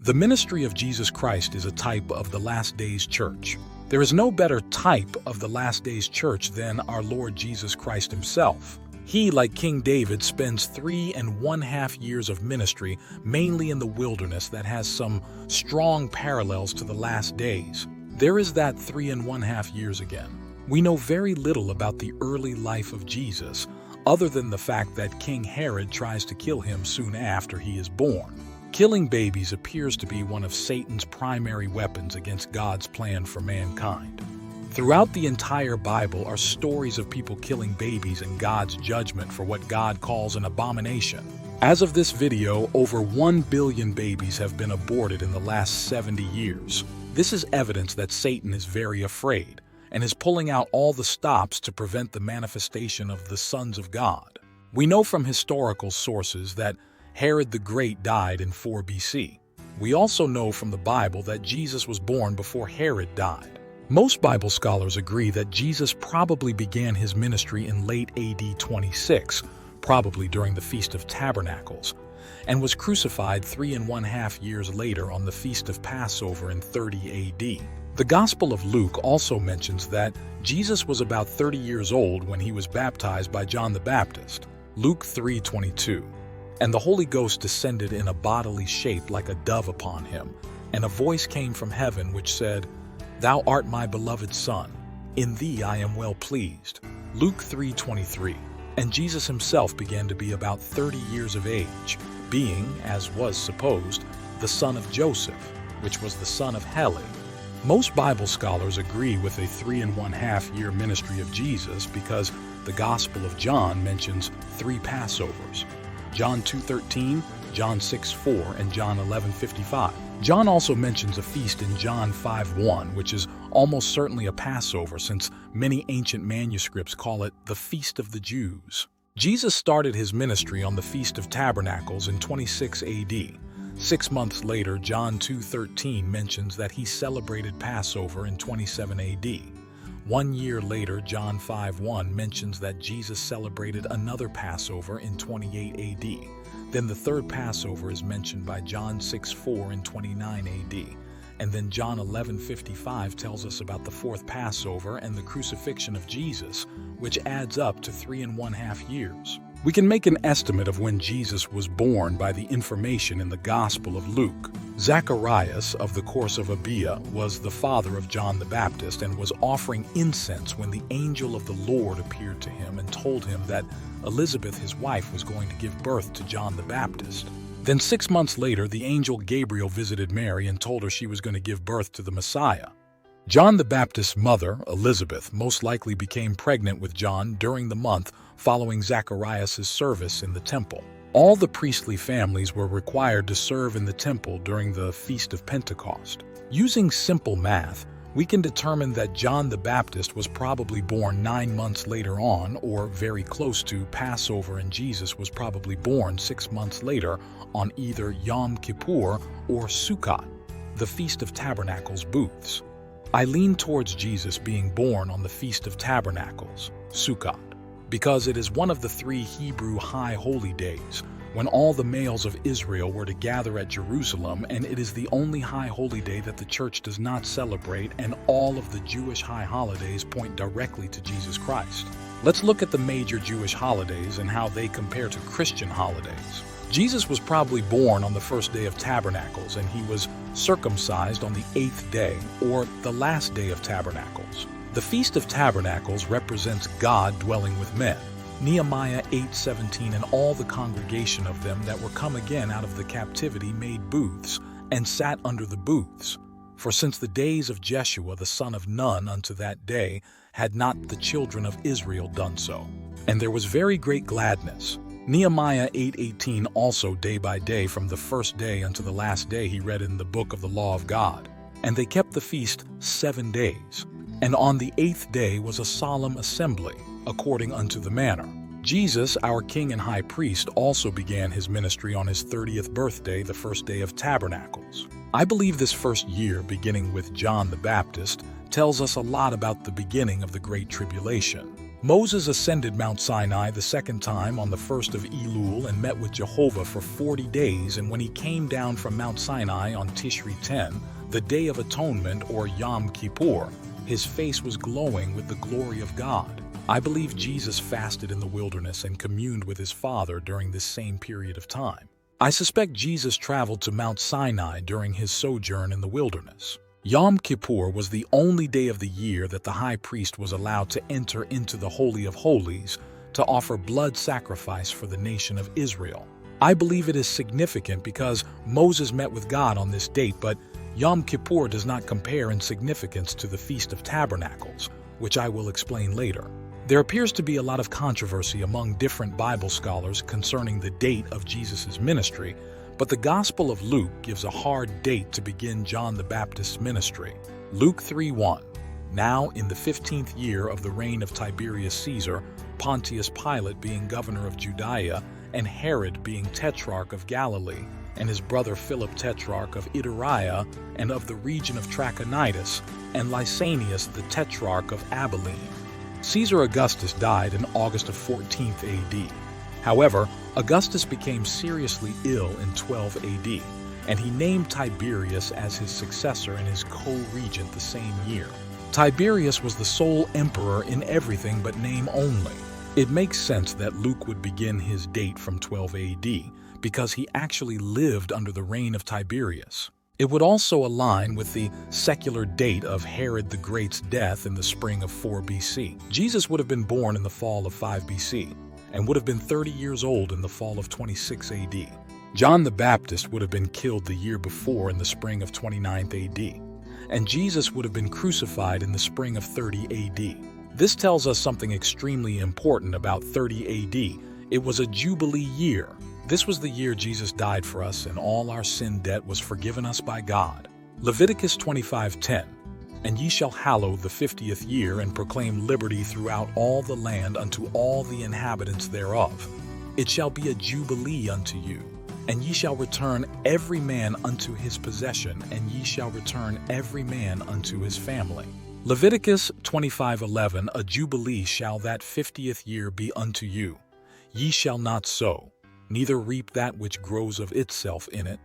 The ministry of Jesus Christ is a type of the last days church. There is no better type of the last days church than our Lord Jesus Christ himself. He, like King David, spends 3.5 years of ministry, mainly in the wilderness, that has some strong parallels to the last days. There is that 3.5 years again. We know very little about the early life of Jesus, other than the fact that King Herod tries to kill him soon after he is born. Killing babies appears to be one of Satan's primary weapons against God's plan for mankind. Throughout the entire Bible are stories of people killing babies and God's judgment for what God calls an abomination. As of this video, over 1 billion babies have been aborted in the last 70 years. This is evidence that Satan is very afraid and is pulling out all the stops to prevent the manifestation of the sons of God. We know from historical sources that Herod the Great died in 4 BC. We also know from the Bible that Jesus was born before Herod died. Most Bible scholars agree that Jesus probably began his ministry in late AD 26, probably during the Feast of Tabernacles, and was crucified 3.5 years later on the Feast of Passover in 30 AD. The Gospel of Luke also mentions that Jesus was about 30 years old when he was baptized by John the Baptist. Luke 3:22. And the Holy Ghost descended in a bodily shape like a dove upon him, and a voice came from heaven which said, "Thou art my beloved Son, in thee I am well pleased." Luke 3:23. And Jesus himself began to be about 30 years of age, being, as was supposed, the son of Joseph, which was the son of Heli. Most Bible scholars agree with a 3.5 year ministry of Jesus because the Gospel of John mentions 3 Passovers. John 2:13, John 6:4, and John 11:55. John also mentions a feast in John 5:1, which is almost certainly a Passover since many ancient manuscripts call it the Feast of the Jews. Jesus started his ministry on the Feast of Tabernacles in 26 AD. 6 months later, John 2:13 mentions that he celebrated Passover in 27 AD. 1 year later, John 5:1 mentions that Jesus celebrated another Passover in 28 AD. Then the third Passover is mentioned by John 6:4 in 29 AD. And then John 11:55 tells us about the fourth Passover and the crucifixion of Jesus, which adds up to 3.5 years. We can make an estimate of when Jesus was born by the information in the Gospel of Luke. Zacharias of the course of Abia was the father of John the Baptist and was offering incense when the angel of the Lord appeared to him and told him that Elizabeth, his wife, was going to give birth to John the Baptist. Then 6 months later, the angel Gabriel visited Mary and told her she was going to give birth to the Messiah. John the Baptist's mother, Elizabeth, most likely became pregnant with John during the month following Zacharias' service in the temple. All the priestly families were required to serve in the temple during the Feast of Pentecost. Using simple math, we can determine that John the Baptist was probably born 9 months later on, or very close to Passover, and Jesus was probably born 6 months later on either Yom Kippur or Sukkot, the Feast of Tabernacles booths. I lean towards Jesus being born on the Feast of Tabernacles, Sukkot, because it is one of the 3 Hebrew high holy days, when all the males of Israel were to gather at Jerusalem, and it is the only high holy day that the church does not celebrate, and all of the Jewish high holidays point directly to Jesus Christ. Let's look at the major Jewish holidays and how they compare to Christian holidays. Jesus was probably born on the first day of Tabernacles, and he was circumcised on the 8th day, or the last day of Tabernacles. The Feast of Tabernacles represents God dwelling with men. Nehemiah 8:17 and all the congregation of them that were come again out of the captivity made booths, and sat under the booths. For since the days of Jeshua the son of Nun unto that day had not the children of Israel done so. And there was very great gladness. Nehemiah 8:18 also day by day from the first day unto the last day he read in the book of the law of God. And they kept the feast 7 days. And on the 8th day was a solemn assembly, according unto the manner. Jesus, our King and High Priest, also began his ministry on his 30th birthday, the first day of Tabernacles. I believe this first year, beginning with John the Baptist, tells us a lot about the beginning of the Great Tribulation. Moses ascended Mount Sinai the second time on the 1st of Elul and met with Jehovah for 40 days, and when he came down from Mount Sinai on Tishri 10, the Day of Atonement or Yom Kippur, his face was glowing with the glory of God. I believe Jesus fasted in the wilderness and communed with his Father during this same period of time. I suspect Jesus traveled to Mount Sinai during his sojourn in the wilderness. Yom Kippur was the only day of the year that the high priest was allowed to enter into the Holy of Holies to offer blood sacrifice for the nation of Israel. I believe it is significant because Moses met with God on this date, but Yom Kippur does not compare in significance to the Feast of Tabernacles, which I will explain later. There appears to be a lot of controversy among different Bible scholars concerning the date of Jesus' ministry, but the Gospel of Luke gives a hard date to begin John the Baptist's ministry. Luke 3:1. Now in the 15th year of the reign of Tiberius Caesar, Pontius Pilate being governor of Judea, and Herod being tetrarch of Galilee, and his brother Philip tetrarch of Iturea and of the region of Trachonitis, and Lysanias the tetrarch of Abilene. Caesar Augustus died in August of 14th AD. However, Augustus became seriously ill in 12 AD, and he named Tiberius as his successor and his co-regent the same year. Tiberius was the sole emperor in everything but name only. It makes sense that Luke would begin his date from 12 AD because he actually lived under the reign of Tiberius. It would also align with the secular date of Herod the Great's death in the spring of 4 BC. Jesus would have been born in the fall of 5 BC and would have been 30 years old in the fall of 26 AD. John the Baptist would have been killed the year before in the spring of 29th AD, and Jesus would have been crucified in the spring of 30 AD. This tells us something extremely important about 30 AD. It was a Jubilee year. This was the year Jesus died for us, and all our sin debt was forgiven us by God. Leviticus 25:10. And ye shall hallow the 50th year, and proclaim liberty throughout all the land unto all the inhabitants thereof. It shall be a jubilee unto you, and ye shall return every man unto his possession, and ye shall return every man unto his family. Leviticus 25:11. A jubilee shall that 50th year be unto you. Ye shall not sow, neither reap that which grows of itself in it,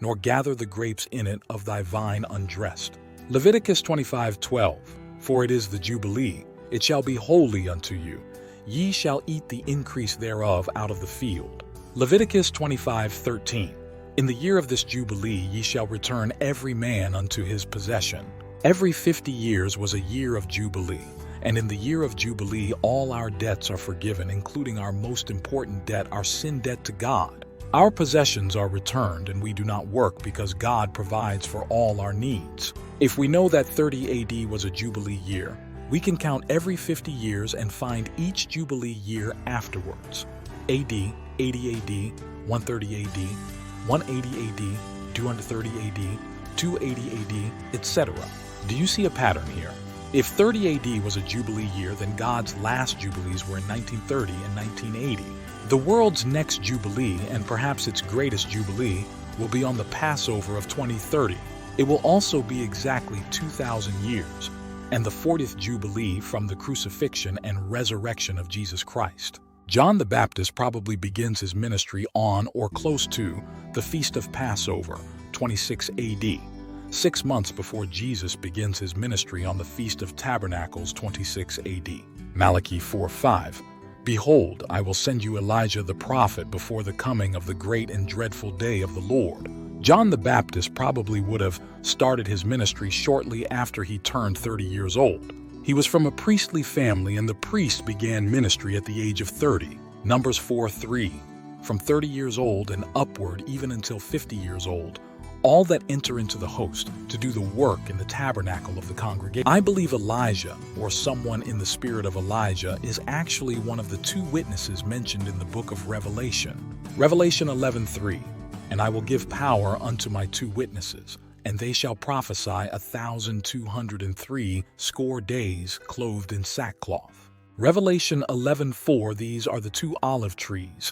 nor gather the grapes in it of thy vine undressed. Leviticus 25:12. For it is the Jubilee, it shall be holy unto you. Ye shall eat the increase thereof out of the field. Leviticus 25:13. In the year of this Jubilee ye shall return every man unto his possession. Every 50 years was a year of Jubilee, and in the year of Jubilee all our debts are forgiven, including our most important debt, our sin debt to God. Our possessions are returned, and we do not work because God provides for all our needs. If we know that 30 AD was a Jubilee year, we can count every 50 years and find each Jubilee year afterwards. AD, 80 AD, 130 AD, 180 AD, 230 AD, 280 AD, etc. Do you see a pattern here? If 30 AD was a Jubilee year, then God's last Jubilees were in 1930 and 1980. The world's next Jubilee, and perhaps its greatest Jubilee, will be on the Passover of 2030. It will also be exactly 2,000 years, and the 40th Jubilee from the crucifixion and resurrection of Jesus Christ. John the Baptist probably begins his ministry on or close to the Feast of Passover, 26 AD, 6 months before Jesus begins his ministry on the Feast of Tabernacles, 26 AD. Malachi 4:5. Behold, I will send you Elijah the prophet before the coming of the great and dreadful day of the Lord. John the Baptist probably would have started his ministry shortly after he turned 30 years old. He was from a priestly family, and the priest began ministry at the age of 30. Numbers 4:3. From 30 years old and upward, even until 50 years old, all that enter into the host to do the work in the tabernacle of the congregation. I believe Elijah, or someone in the spirit of Elijah, is actually one of the two witnesses mentioned in the book of Revelation. Revelation 11:3. And I will give power unto my two witnesses, and they shall prophesy 1,203 score days, clothed in sackcloth. Revelation 11:4. These are the two olive trees,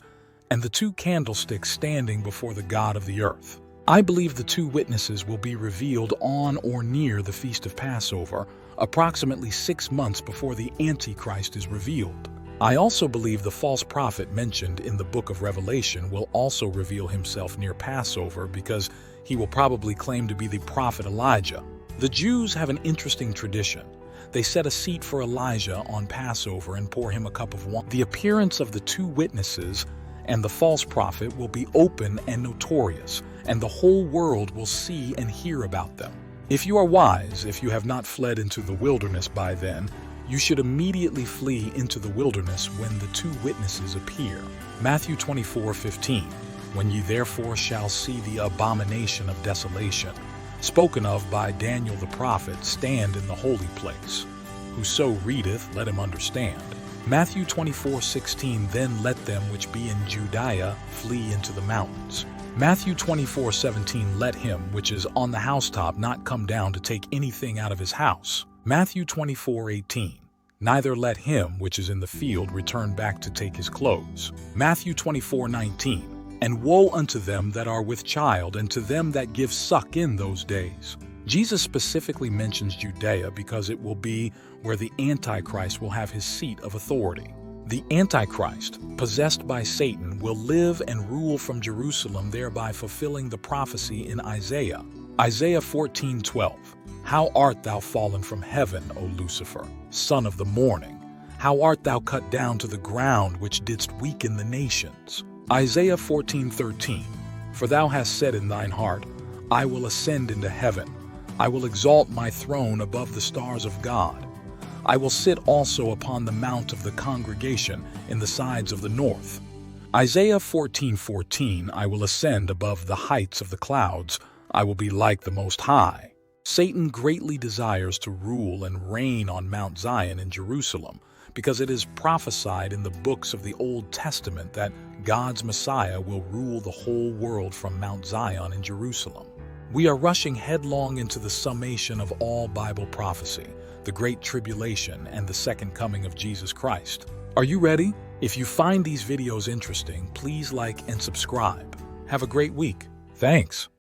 and the two candlesticks standing before the God of the earth. I believe the two witnesses will be revealed on or near the Feast of Passover, approximately 6 months before the Antichrist is revealed. I also believe the false prophet mentioned in the book of Revelation will also reveal himself near Passover because he will probably claim to be the prophet Elijah. The Jews have an interesting tradition. They set a seat for Elijah on Passover and pour him a cup of wine. The appearance of the two witnesses and the false prophet will be open and notorious, and the whole world will see and hear about them. If you are wise, if you have not fled into the wilderness by then, you should immediately flee into the wilderness when the two witnesses appear. Matthew 24:15. When ye therefore shall see the abomination of desolation, spoken of by Daniel the prophet, stand in the holy place. Whoso readeth, let him understand. Matthew 24:16. Then let them which be in Judea flee into the mountains. Matthew 24:17. Let him which is on the housetop not come down to take anything out of his house. Matthew 24:18. Neither let him which is in the field return back to take his clothes. Matthew 24:19. And woe unto them that are with child, and to them that give suck in those days. Jesus specifically mentions Judea because it will be where the Antichrist will have his seat of authority. The Antichrist, possessed by Satan, will live and rule from Jerusalem, thereby fulfilling the prophecy in Isaiah. Isaiah 14:12. How art thou fallen from heaven, O Lucifer, son of the morning? How art thou cut down to the ground, which didst weaken the nations? Isaiah 14:13. For thou hast said in thine heart, I will ascend into heaven. I will exalt my throne above the stars of God. I will sit also upon the mount of the congregation in the sides of the north. Isaiah 14:14. I will ascend above the heights of the clouds. I will be like the Most High. Satan greatly desires to rule and reign on Mount Zion in Jerusalem because it is prophesied in the books of the Old Testament that God's Messiah will rule the whole world from Mount Zion in Jerusalem. We are rushing headlong into the summation of all Bible prophecy, the Great Tribulation and the Second Coming of Jesus Christ. Are you ready? If you find these videos interesting, please like and subscribe. Have a great week. Thanks.